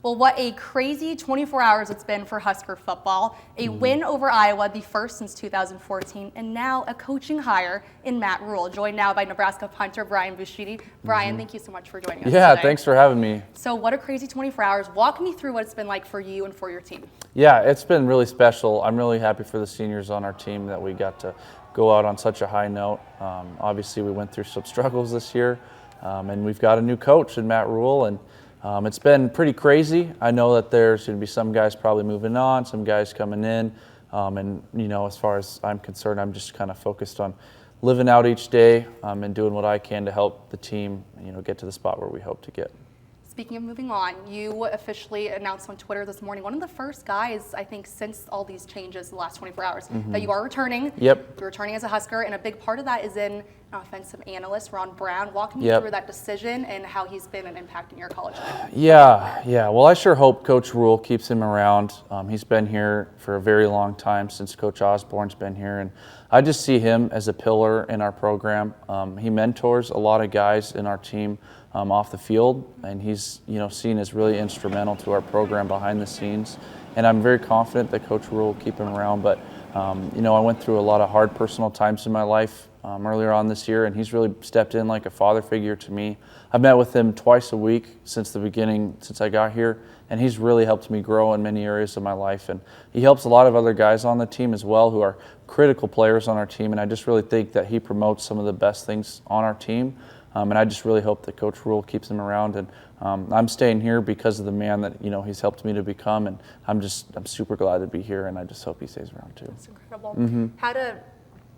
Well, what a crazy 24 hours it's been for Husker football. A win over Iowa, the first since 2014, and now a coaching hire in Matt Rhule, joined now by Nebraska punter Brian Buschini. Brian, thank you so much for joining us today. Thanks for having me. So what a crazy 24 hours. Walk me through what it's been like for you and for your team. Yeah, it's been really special. I'm really happy for the seniors on our team that we got to go out on such a high note. Obviously, we went through some struggles this year, and we've got a new coach in Matt Rhule, and it's been pretty crazy. I know that there's going to be some guys probably moving on, some guys coming in, and as far as I'm concerned, I'm just kind of focused on living out each day and doing what I can to help the team, get to the spot where we hope to get. Speaking of moving on, you officially announced on Twitter this morning, one of the first guys, I think, since all these changes the last 24 hours, that you are returning. Yep. You're returning as a Husker, and a big part of that is in offensive analyst Ron Brown. Walk me through that decision and how he's been an impact in your college life. Yeah. Well, I sure hope Coach Rhule keeps him around. He's been here for a very long time, since Coach Osborne's been here, and I just see him as a pillar in our program. He mentors a lot of guys in our team off the field, and he's seen as really instrumental to our program behind the scenes. And I'm very confident that Coach Rhule will keep him around. But I went through a lot of hard personal times in my life earlier on this year, and he's really stepped in like a father figure to me. I've met with him twice a week since the beginning, since I got here, and he's really helped me grow in many areas of my life. And he helps a lot of other guys on the team as well who are critical players on our team, and I just really think that he promotes some of the best things on our team. And I just really hope that Coach Rhule keeps him around. And I'm staying here because of the man that he's helped me to become. And I'm super glad to be here, and I just hope he stays around too. That's incredible. How do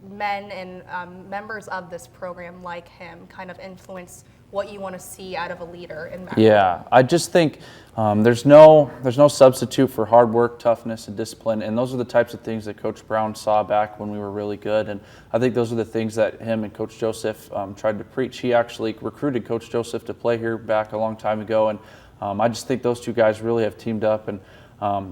men and members of this program like him kind of influence what you want to see out of a leader in Matt? Yeah, I just think there's no substitute for hard work, toughness, and discipline, and those are the types of things that Coach Brown saw back when we were really good, and I think those are the things that him and Coach Joseph tried to preach. He actually recruited Coach Joseph to play here back a long time ago, and I just think those two guys really have teamed up. And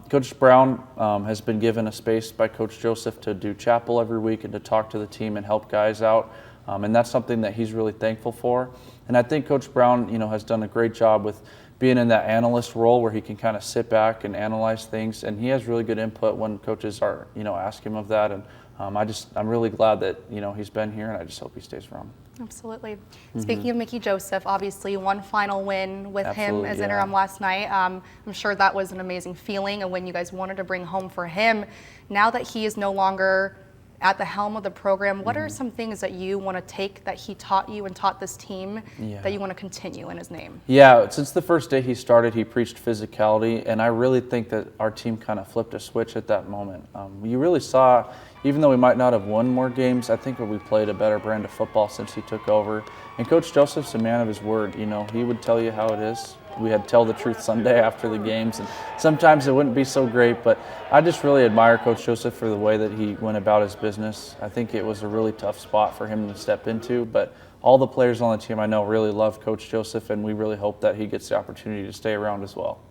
Coach Brown has been given a space by Coach Joseph to do chapel every week and to talk to the team and help guys out. And that's something that he's really thankful for. And I think Coach Brown, has done a great job with being in that analyst role where he can kind of sit back and analyze things. And he has really good input when coaches are, ask him of that. And I'm really glad that, he's been here, and I just hope he stays around. Absolutely. Speaking of Mickey Joseph, obviously one final win with him as interim last night. I'm sure that was an amazing feeling, and when you guys wanted to bring home for him. Now that he is no longer at the helm of the program, what are some things that you want to take that he taught you and taught this team that you want to continue in his name? Yeah, since the first day he started, he preached physicality, and I really think that our team kind of flipped a switch at that moment. You really saw, even though we might not have won more games, I think we played a better brand of football since he took over. And Coach Joseph's a man of his word. He would tell you how it is. We had Tell the Truth Sunday after the games, and sometimes it wouldn't be so great, but I just really admire Coach Joseph for the way that he went about his business. I think it was a really tough spot for him to step into, but all the players on the team I know really love Coach Joseph, and we really hope that he gets the opportunity to stay around as well.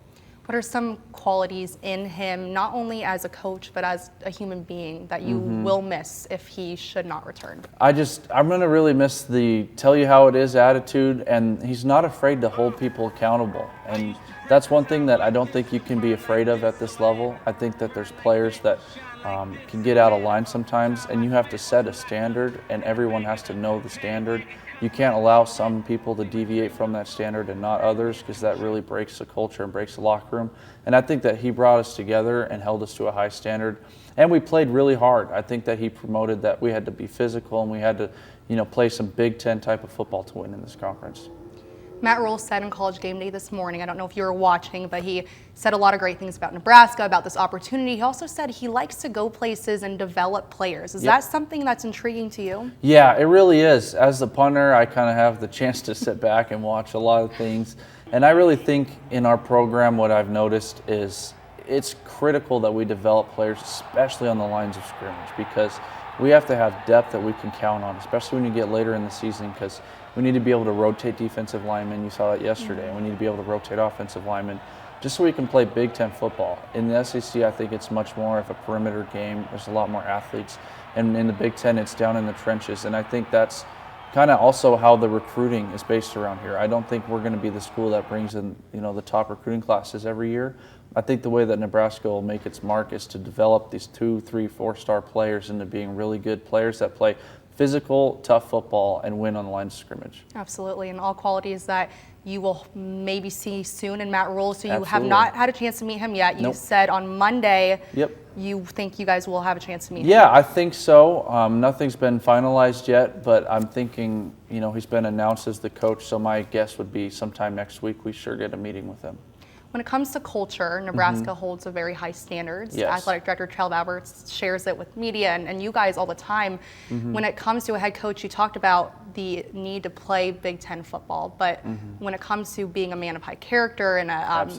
What are some qualities in him, not only as a coach, but as a human being, that you will miss if he should not return? I'm going to really miss the tell you how it is attitude, and he's not afraid to hold people accountable. And that's one thing that I don't think you can be afraid of at this level. I think that there's players that can get out of line sometimes, and you have to set a standard, and everyone has to know the standard. You can't allow some people to deviate from that standard and not others, because that really breaks the culture and breaks the locker room. And I think that he brought us together and held us to a high standard. And we played really hard. I think that he promoted that we had to be physical, and we had to play some Big Ten type of football to win in this conference. Matt Rhule said in College Game Day this morning, I don't know if you were watching, but he said a lot of great things about Nebraska, about this opportunity. He also said he likes to go places and develop players. Is that something that's intriguing to you? Yeah, it really is. As the punter, I kind of have the chance to sit back and watch a lot of things. And I really think in our program what I've noticed is it's critical that we develop players, especially on the lines of scrimmage, because we have to have depth that we can count on, especially when you get later in the season, because we need to be able to rotate defensive linemen. You saw that yesterday. We need to be able to rotate offensive linemen just so we can play Big Ten football. In the SEC, I think it's much more of a perimeter game. There's a lot more athletes. And in the Big Ten, it's down in the trenches. And I think that's kind of also how the recruiting is based around here. I don't think we're going to be the school that brings in, the top recruiting classes every year. I think the way that Nebraska will make its mark is to develop these 2, 3, 4-star players into being really good players that play physical, tough football and win on the line of scrimmage. Absolutely, and all qualities that you will maybe see soon in Matt Rhule. So you Absolutely. have not had a chance to meet him yet. You Nope. said on Monday Yep. you think you guys will have a chance to meet him. Yeah, I think so. Nothing's been finalized yet, but I'm thinking, he's been announced as the coach, so my guess would be sometime next week we sure get a meeting with him. When it comes to culture, Nebraska holds a very high standards. Yes. Athletic Director Charles Alberts shares it with media and you guys all the time. When it comes to a head coach, you talked about the need to play Big Ten football, but when it comes to being a man of high character and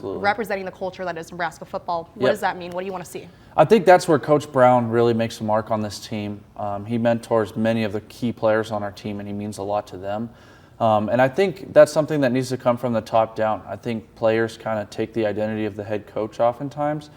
representing the culture that is Nebraska football, what does that mean? What do you want to see? I think that's where Coach Brown really makes a mark on this team. He mentors many of the key players on our team, and he means a lot to them. And I think that's something that needs to come from the top down. I think players kind of take the identity of the head coach oftentimes,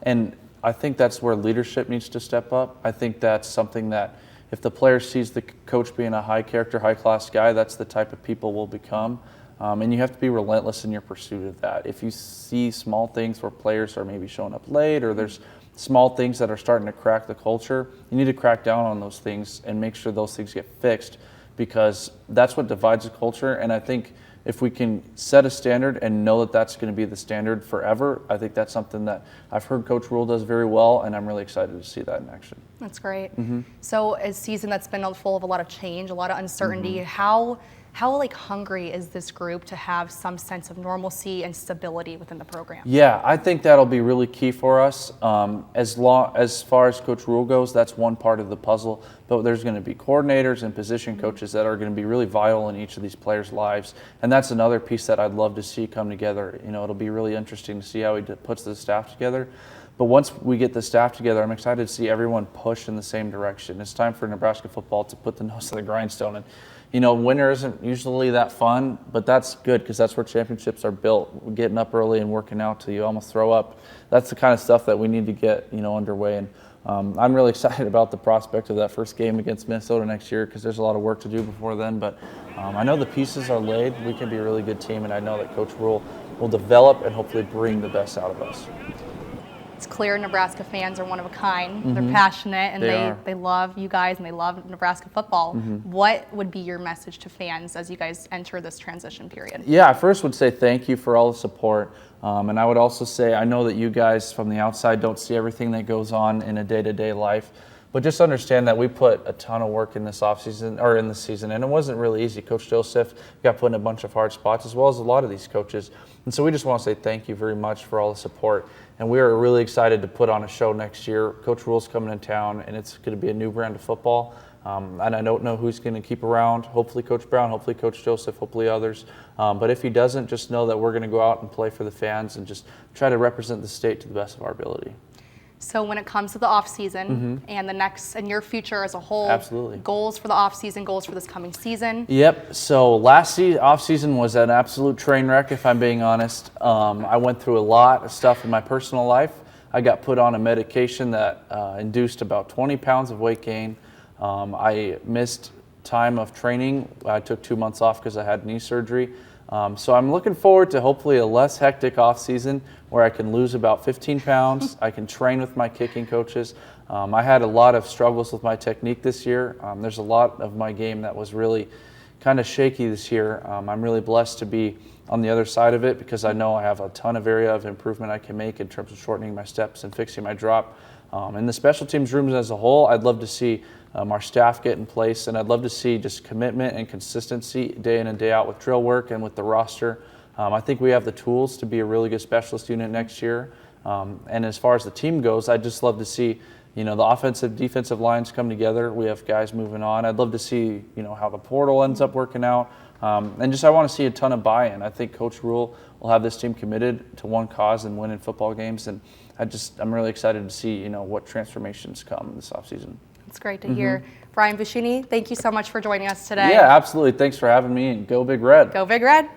and I think that's where leadership needs to step up. I think that's something that if the player sees the coach being a high character, high class guy, that's the type of people we'll become. And you have to be relentless in your pursuit of that. If you see small things where players are maybe showing up late or there's small things that are starting to crack the culture, you need to crack down on those things and make sure those things get fixed, because that's what divides a culture. And I think if we can set a standard and know that that's going to be the standard forever, I think that's something that I've heard Coach Rhule does very well, and I'm really excited to see that in action. That's great. So a season that's been full of a lot of change, a lot of uncertainty, how hungry is this group to have some sense of normalcy and stability within the program? Yeah, I think that'll be really key for us. As far as Coach Rhule goes, that's one part of the puzzle, but there's going to be coordinators and position coaches that are going to be really vital in each of these players' lives, and that's another piece that I'd love to see come together. It'll be really interesting to see how he puts the staff together. But once we get the staff together, I'm excited to see everyone push in the same direction. It's time for Nebraska football to put the nose to the grindstone. And winter isn't usually that fun, but that's good because that's where championships are built. Getting up early and working out till you almost throw up. That's the kind of stuff that we need to get underway. And I'm really excited about the prospect of that first game against Minnesota next year because there's a lot of work to do before then. But I know the pieces are laid. We can be a really good team, and I know that Coach Rhule will develop and hopefully bring the best out of us. It's clear Nebraska fans are one of a kind. They're passionate and they love you guys and they love Nebraska football. What would be your message to fans as you guys enter this transition period? Yeah, I first would say thank you for all the support. And I would also say I know that you guys from the outside don't see everything that goes on in a day-to-day life. But just understand that we put a ton of work in this offseason, or in the season, and it wasn't really easy. Coach Joseph got put in a bunch of hard spots, as well as a lot of these coaches. And so we just want to say thank you very much for all the support. And we are really excited to put on a show next year. Coach Rhule's coming in town, and it's going to be a new brand of football. And I don't know who's going to keep around. Hopefully Coach Brown, hopefully Coach Joseph, hopefully others. But if he doesn't, just know that we're going to go out and play for the fans and just try to represent the state to the best of our ability. So when it comes to the off season and the next and your future as a whole, Absolutely. Goals for the off season, goals for this coming season. Yep. So last off season was an absolute train wreck, if I'm being honest. I went through a lot of stuff in my personal life. I got put on a medication that induced about 20 pounds of weight gain. I missed time of training. I took 2 months off because I had knee surgery. So I'm looking forward to hopefully a less hectic off season where I can lose about 15 pounds. I can train with my kicking coaches. I had a lot of struggles with my technique this year. There's a lot of my game that was really kind of shaky this year. I'm really blessed to be on the other side of it because I know I have a ton of area of improvement I can make in terms of shortening my steps and fixing my drop. And the special teams rooms as a whole, I'd love to see our staff get in place, and I'd love to see just commitment and consistency day in and day out with drill work and with the roster. I think we have the tools to be a really good specialist unit next year. And as far as the team goes, I'd just love to see the offensive, defensive lines come together. We have guys moving on. I'd love to see how the portal ends up working out. And just I want to see a ton of buy-in. I think Coach Rhule will have this team committed to one cause and winning football games. And I'm really excited to see what transformations come this offseason. It's great to hear. Brian Buschini, thank you so much for joining us today. Yeah, absolutely. Thanks for having me, and go Big Red. Go Big Red.